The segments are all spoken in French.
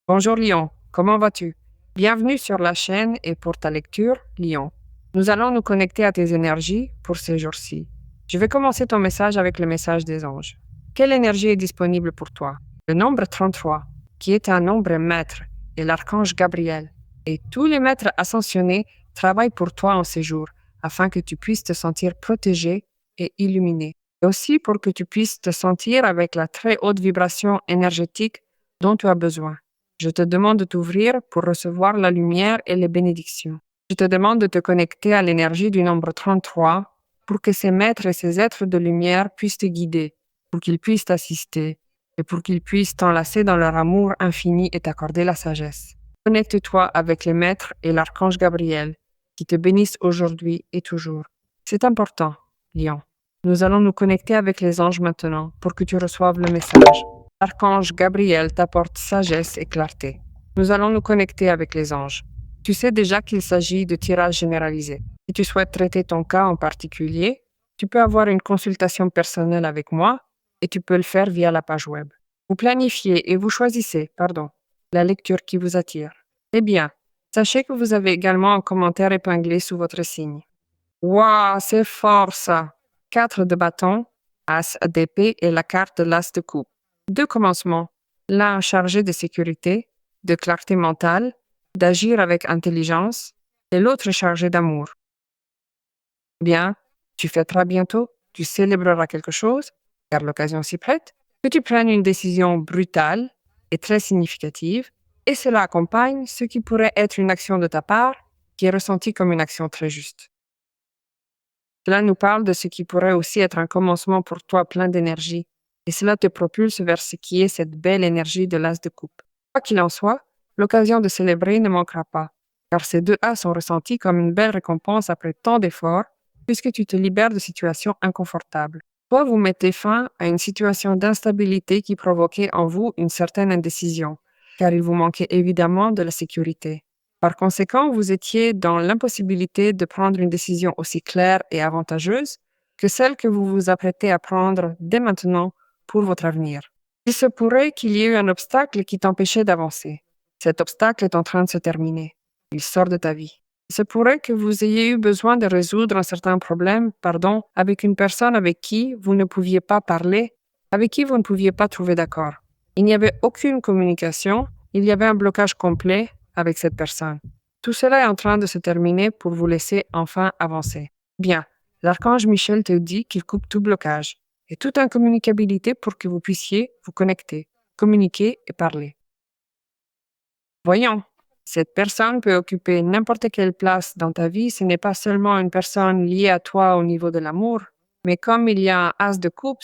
Bonjour Lyon, comment vas-tu? Bienvenue sur la chaîne et pour ta lecture, Lyon. Nous allons nous connecter à tes énergies pour ces jours-ci. Je vais commencer ton message avec le message des anges. Quelle énergie est disponible pour toi? Le nombre 33, qui est un nombre maître, et l'archange Gabriel. Et tous les maîtres ascensionnés travaillent pour toi en ces jours, afin que tu puisses te sentir protégé et illuminé. Et aussi pour que tu puisses te sentir avec la très haute vibration énergétique dont tu as besoin. Je te demande de t'ouvrir pour recevoir la lumière et les bénédictions. Je te demande de te connecter à l'énergie du nombre 33 pour que ces maîtres et ces êtres de lumière puissent te guider, pour qu'ils puissent t'assister et pour qu'ils puissent t'enlacer dans leur amour infini et t'accorder la sagesse. Connecte-toi avec les maîtres et l'archange Gabriel qui te bénissent aujourd'hui et toujours. C'est important, Lion. Nous allons nous connecter avec les anges maintenant pour que tu reçoives le message. L'archange Gabriel t'apporte sagesse et clarté. Nous allons nous connecter avec les anges. Tu sais déjà qu'il s'agit de tirage généralisé. Si tu souhaites traiter ton cas en particulier, tu peux avoir une consultation personnelle avec moi et tu peux le faire via la page web. Vous planifiez et vous choisissez, la lecture qui vous attire. Eh bien, sachez que vous avez également un commentaire épinglé sous votre signe. Waouh, c'est fort ça! 4 de bâton, as d'épée et la carte de l'as de coupe. Deux commencements, l'un chargé de sécurité, de clarté mentale, d'agir avec intelligence, et l'autre chargé d'amour. Bien, tu fêteras bientôt, tu célébreras quelque chose, car l'occasion s'y prête, que tu prennes une décision brutale et très significative, et cela accompagne ce qui pourrait être une action de ta part qui est ressentie comme une action très juste. Cela nous parle de ce qui pourrait aussi être un commencement pour toi plein d'énergie, et cela te propulse vers ce qui est cette belle énergie de l'as de coupe. Quoi qu'il en soit, l'occasion de célébrer ne manquera pas, car ces deux as sont ressentis comme une belle récompense après tant d'efforts, puisque tu te libères de situations inconfortables. Soit vous mettez fin à une situation d'instabilité qui provoquait en vous une certaine indécision, car il vous manquait évidemment de la sécurité. Par conséquent, vous étiez dans l'impossibilité de prendre une décision aussi claire et avantageuse que celle que vous vous apprêtez à prendre dès maintenant pour votre avenir. Il se pourrait qu'il y ait eu un obstacle qui t'empêchait d'avancer. Cet obstacle est en train de se terminer. Il sort de ta vie. Il se pourrait que vous ayez eu besoin de résoudre un certain problème, avec une personne avec qui vous ne pouviez pas parler, avec qui vous ne pouviez pas trouver d'accord. Il n'y avait aucune communication, il y avait un blocage complet avec cette personne. Tout cela est en train de se terminer pour vous laisser enfin avancer. Bien, l'archange Michel te dit qu'il coupe tout blocage et toute incommunicabilité pour que vous puissiez vous connecter, communiquer et parler. Voyons, cette personne peut occuper n'importe quelle place dans ta vie. Ce n'est pas seulement une personne liée à toi au niveau de l'amour, mais comme il y a un as de coupe,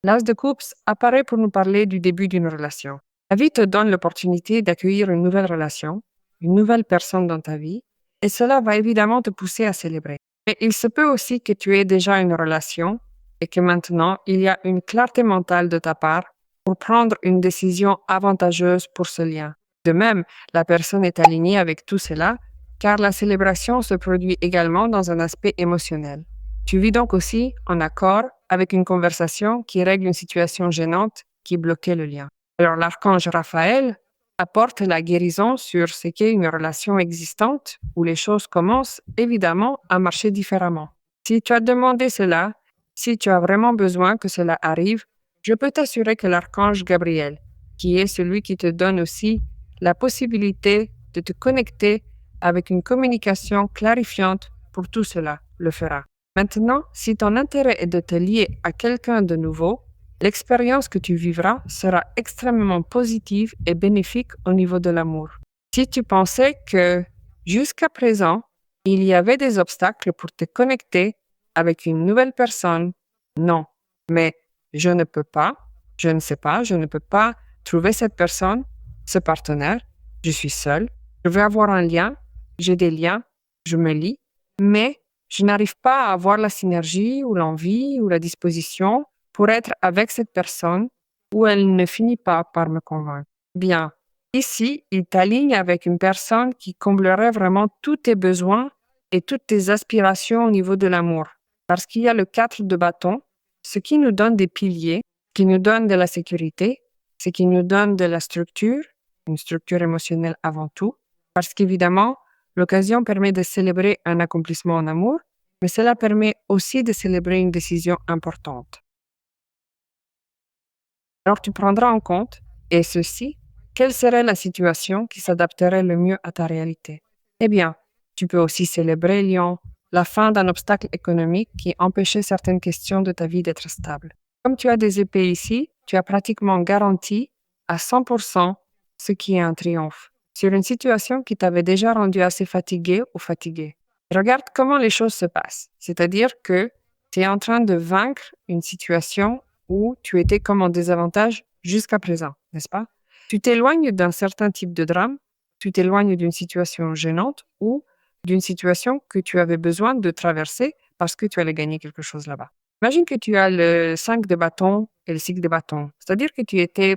l'as de coupe apparaît pour nous parler du début d'une relation. La vie te donne l'opportunité d'accueillir une nouvelle relation, une nouvelle personne dans ta vie, et cela va évidemment te pousser à célébrer. Mais il se peut aussi que tu aies déjà une relation et que maintenant il y a une clarté mentale de ta part pour prendre une décision avantageuse pour ce lien. De même, la personne est alignée avec tout cela, car la célébration se produit également dans un aspect émotionnel. Tu vis donc aussi en accord avec une conversation qui règle une situation gênante qui bloquait le lien. Alors l'archange Raphaël apporte la guérison sur ce qu'est une relation existante où les choses commencent évidemment à marcher différemment. Si tu as demandé cela, si tu as vraiment besoin que cela arrive, je peux t'assurer que l'archange Gabriel, qui est celui qui te donne aussi la possibilité de te connecter avec une communication clarifiante pour tout cela, le fera. Maintenant, si ton intérêt est de te lier à quelqu'un de nouveau, l'expérience que tu vivras sera extrêmement positive et bénéfique au niveau de l'amour. Si tu pensais que jusqu'à présent, il y avait des obstacles pour te connecter avec une nouvelle personne, non, mais je ne peux pas, je ne sais pas, je ne peux pas trouver cette personne, ce partenaire, je suis seule, je veux avoir un lien, j'ai des liens, je me lie, mais je n'arrive pas à avoir la synergie ou l'envie ou la disposition pour être avec cette personne ou elle ne finit pas par me convaincre. Bien, ici, il t'aligne avec une personne qui comblerait vraiment tous tes besoins et toutes tes aspirations au niveau de l'amour. Parce qu'il y a le 4 de bâton, ce qui nous donne des piliers, qui nous donne de la sécurité, ce qui nous donne de la structure une structure émotionnelle avant tout, parce qu'évidemment, l'occasion permet de célébrer un accomplissement en amour, mais cela permet aussi de célébrer une décision importante. Alors tu prendras en compte, et ceci, quelle serait la situation qui s'adapterait le mieux à ta réalité? Eh bien, tu peux aussi célébrer, Lyon, la fin d'un obstacle économique qui empêchait certaines questions de ta vie d'être stable. Comme tu as des épées ici, tu as pratiquement garanti à 100% ce qui est un triomphe sur une situation qui t'avait déjà rendu assez fatigué ou fatigué. Regarde comment les choses se passent, c'est-à-dire que tu es en train de vaincre une situation où tu étais comme en désavantage jusqu'à présent, n'est-ce pas? Tu t'éloignes d'un certain type de drame, tu t'éloignes d'une situation gênante ou d'une situation que tu avais besoin de traverser parce que tu allais gagner quelque chose là-bas. Imagine que tu as le 5 de bâton et le 6 de bâton, c'est-à-dire que tu étais,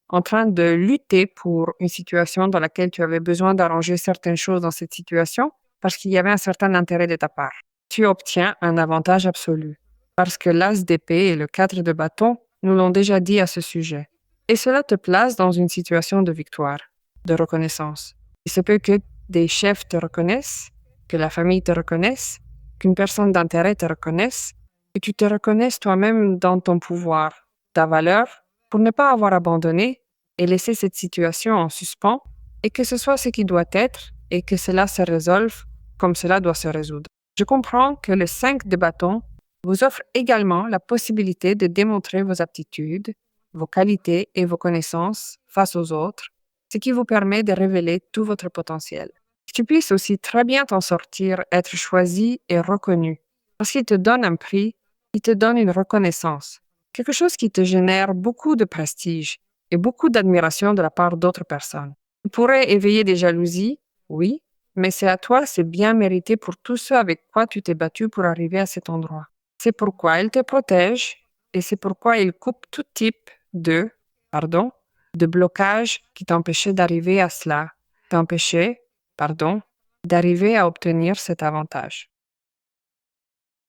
en train de lutter pour une situation dans laquelle tu avais besoin d'arranger certaines choses dans cette situation parce qu'il y avait un certain intérêt de ta part. Tu obtiens un avantage absolu parce que l'as d'épée et le 4 de bâton nous l'ont déjà dit à ce sujet. Et cela te place dans une situation de victoire, de reconnaissance. Il se peut que des chefs te reconnaissent, que la famille te reconnaisse, qu'une personne d'intérêt te reconnaisse, que tu te reconnaisses toi-même dans ton pouvoir, ta valeur, pour ne pas avoir abandonné et laissé cette situation en suspens, et que ce soit ce qui doit être et que cela se résolve comme cela doit se résoudre. Je comprends que le 5 de bâton vous offre également la possibilité de démontrer vos aptitudes, vos qualités et vos connaissances face aux autres, ce qui vous permet de révéler tout votre potentiel. Que tu puisses aussi très bien t'en sortir, être choisi et reconnu, parce qu'il te donne un prix, il te donne une reconnaissance, quelque chose qui te génère beaucoup de prestige et beaucoup d'admiration de la part d'autres personnes. Tu pourrais éveiller des jalousies, oui, mais c'est à toi, c'est bien mérité pour tout ce avec quoi tu t'es battu pour arriver à cet endroit. C'est pourquoi il te protège et c'est pourquoi il coupe tout type de blocage qui t'empêchait d'arriver à cela, t'empêchait, d'arriver à obtenir cet avantage.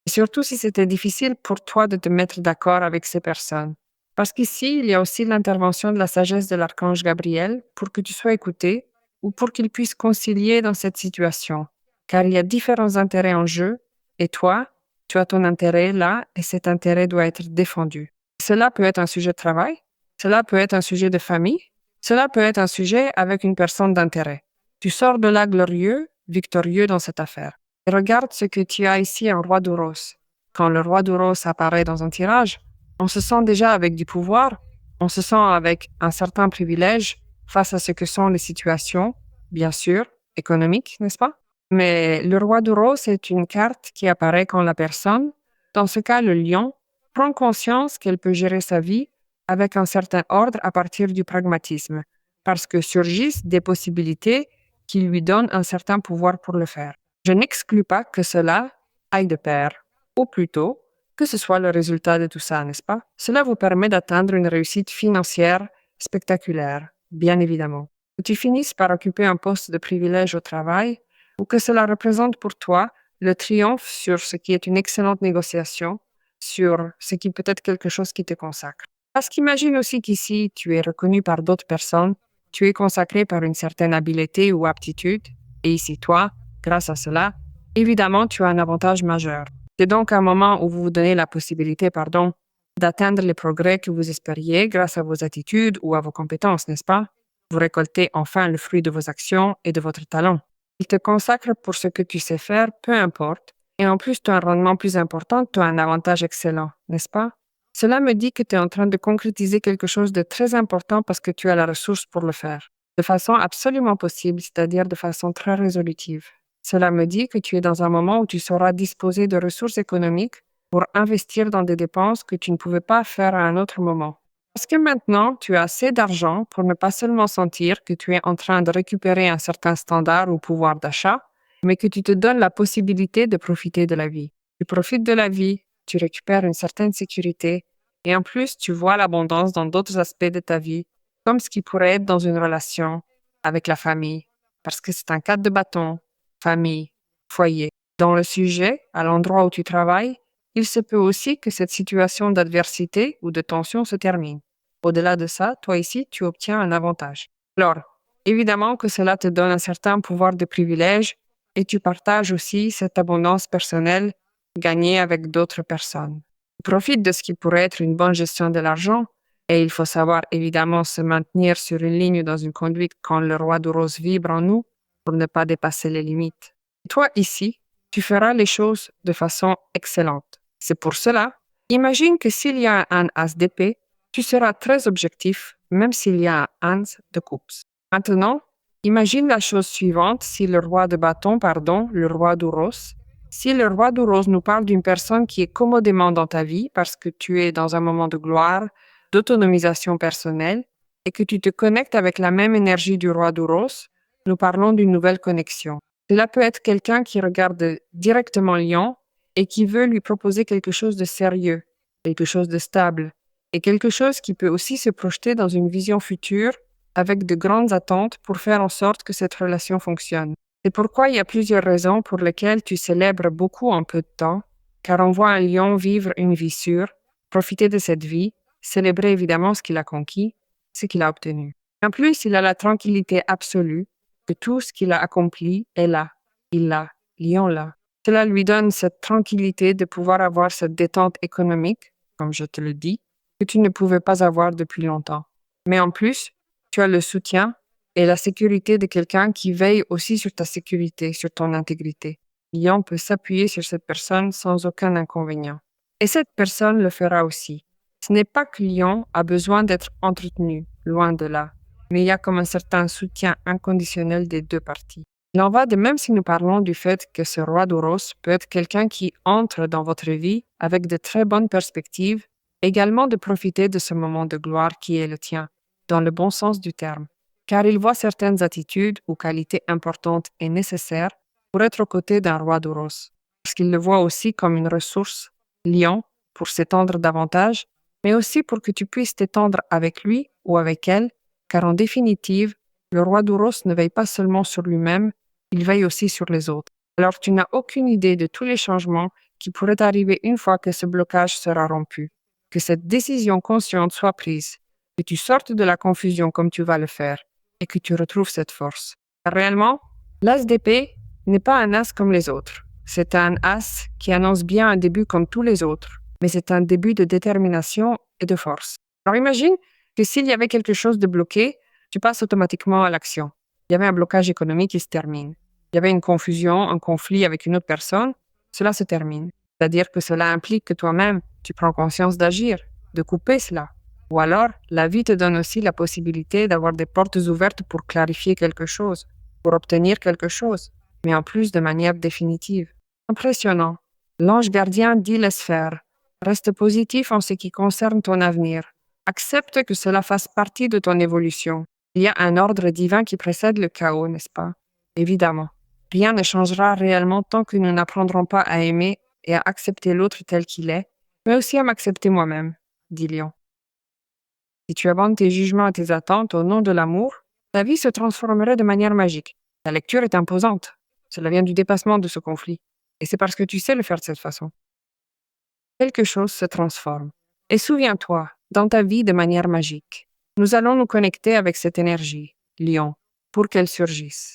Et surtout si c'était difficile pour toi de te mettre d'accord avec ces personnes. Parce qu'ici, il y a aussi l'intervention de la sagesse de l'archange Gabriel pour que tu sois écouté ou pour qu'il puisse concilier dans cette situation. Car il y a différents intérêts en jeu et toi, tu as ton intérêt là et cet intérêt doit être défendu. Cela peut être un sujet de travail, cela peut être un sujet de famille, cela peut être un sujet avec une personne d'intérêt. Tu sors de là glorieux, victorieux dans cette affaire. Et regarde ce que tu as ici en roi d'Ouros. Quand le roi d'Ouros apparaît dans un tirage, on se sent déjà avec du pouvoir, on se sent avec un certain privilège face à ce que sont les situations, bien sûr, économiques, n'est-ce pas? Mais le roi d'Ouros est une carte qui apparaît quand la personne, dans ce cas le lion, prend conscience qu'elle peut gérer sa vie avec un certain ordre à partir du pragmatisme, parce que surgissent des possibilités qui lui donnent un certain pouvoir pour le faire. Je n'exclus pas que cela aille de pair, ou plutôt que ce soit le résultat de tout ça, n'est-ce pas? Cela vous permet d'atteindre une réussite financière spectaculaire, bien évidemment. Que tu finisses par occuper un poste de privilège au travail, ou que cela représente pour toi le triomphe sur ce qui est une excellente négociation, sur ce qui peut être quelque chose qui te consacre. Parce qu'imagine aussi qu'ici, tu es reconnu par d'autres personnes, tu es consacré par une certaine habileté ou aptitude, et ici, toi, grâce à cela, évidemment, tu as un avantage majeur. C'est donc un moment où vous vous donnez la possibilité, d'atteindre les progrès que vous espériez grâce à vos attitudes ou à vos compétences, n'est-ce pas? Vous récoltez enfin le fruit de vos actions et de votre talent. Il te consacre pour ce que tu sais faire, peu importe. Et en plus, tu as un rendement plus important, tu as un avantage excellent, n'est-ce pas? Cela me dit que tu es en train de concrétiser quelque chose de très important parce que tu as la ressource pour le faire. De façon absolument possible, c'est-à-dire de façon très résolutive. Cela me dit que tu es dans un moment où tu sauras disposer de ressources économiques pour investir dans des dépenses que tu ne pouvais pas faire à un autre moment. Parce que maintenant, tu as assez d'argent pour ne pas seulement sentir que tu es en train de récupérer un certain standard ou pouvoir d'achat, mais que tu te donnes la possibilité de profiter de la vie. Tu profites de la vie, tu récupères une certaine sécurité et en plus, tu vois l'abondance dans d'autres aspects de ta vie, comme ce qui pourrait être dans une relation avec la famille, parce que c'est un cadre de bâton, famille, foyer. Dans le sujet, à l'endroit où tu travailles, il se peut aussi que cette situation d'adversité ou de tension se termine. Au-delà de ça, toi ici, tu obtiens un avantage. Alors, évidemment que cela te donne un certain pouvoir de privilège et tu partages aussi cette abondance personnelle gagnée avec d'autres personnes. Tu profites de ce qui pourrait être une bonne gestion de l'argent et il faut savoir évidemment se maintenir sur une ligne dans une conduite quand le roi de rose vibre en nous pour ne pas dépasser les limites. Toi ici, tu feras les choses de façon excellente. C'est pour cela, imagine que s'il y a un as d'épée, tu seras très objectif, même s'il y a un as de coupe. Maintenant, imagine la chose suivante si le roi de bâton, le roi d'Ouros, si le roi d'Ouros nous parle d'une personne qui est commodément dans ta vie parce que tu es dans un moment de gloire, d'autonomisation personnelle et que tu te connectes avec la même énergie du roi d'Ouros, nous parlons d'une nouvelle connexion. Cela peut être quelqu'un qui regarde directement Lion et qui veut lui proposer quelque chose de sérieux, quelque chose de stable, et quelque chose qui peut aussi se projeter dans une vision future avec de grandes attentes pour faire en sorte que cette relation fonctionne. C'est pourquoi il y a plusieurs raisons pour lesquelles tu célèbres beaucoup en peu de temps, car on voit un lion vivre une vie sûre, profiter de cette vie, célébrer évidemment ce qu'il a conquis, ce qu'il a obtenu. En plus, il a la tranquillité absolue que tout ce qu'il a accompli est là. Il l'a, lion là. Cela lui donne cette tranquillité de pouvoir avoir cette détente économique, comme je te le dis, que tu ne pouvais pas avoir depuis longtemps. Mais en plus, tu as le soutien et la sécurité de quelqu'un qui veille aussi sur ta sécurité, sur ton intégrité. Lion peut s'appuyer sur cette personne sans aucun inconvénient. Et cette personne le fera aussi. Ce n'est pas que Lion a besoin d'être entretenu, loin de là, mais il y a comme un certain soutien inconditionnel des deux parties. Il en va de même si nous parlons du fait que ce roi d'Ouros peut être quelqu'un qui entre dans votre vie avec de très bonnes perspectives, également de profiter de ce moment de gloire qui est le tien, dans le bon sens du terme, car il voit certaines attitudes ou qualités importantes et nécessaires pour être aux côtés d'un roi d'Ouros, parce qu'il le voit aussi comme une ressource, Lion, pour s'étendre davantage, mais aussi pour que tu puisses t'étendre avec lui ou avec elle, car en définitive, le roi d'Ouros ne veille pas seulement sur lui-même, il veille aussi sur les autres. Alors tu n'as aucune idée de tous les changements qui pourraient arriver une fois que ce blocage sera rompu, que cette décision consciente soit prise, que tu sortes de la confusion comme tu vas le faire et que tu retrouves cette force. Car réellement, l'as d'épée n'est pas un as comme les autres. C'est un as qui annonce bien un début comme tous les autres, mais c'est un début de détermination et de force. Alors imagine que s'il y avait quelque chose de bloqué, tu passes automatiquement à l'action. Il y avait un blocage économique qui se termine. Il y avait une confusion, un conflit avec une autre personne, cela se termine. C'est-à-dire que cela implique que toi-même, tu prends conscience d'agir, de couper cela. Ou alors, la vie te donne aussi la possibilité d'avoir des portes ouvertes pour clarifier quelque chose, pour obtenir quelque chose, mais en plus de manière définitive. Impressionnant. L'ange gardien dit laisse faire. Reste positif en ce qui concerne ton avenir. Accepte que cela fasse partie de ton évolution. Il y a un ordre divin qui précède le chaos, n'est-ce pas? Évidemment. Rien ne changera réellement tant que nous n'apprendrons pas à aimer et à accepter l'autre tel qu'il est, mais aussi à m'accepter moi-même, dit Lion. Si tu abandonnes tes jugements et tes attentes au nom de l'amour, ta vie se transformerait de manière magique. Ta lecture est imposante. Cela vient du dépassement de ce conflit. Et c'est parce que tu sais le faire de cette façon. Quelque chose se transforme. Et souviens-toi, dans ta vie de manière magique, nous allons nous connecter avec cette énergie, Lion, pour qu'elle surgisse.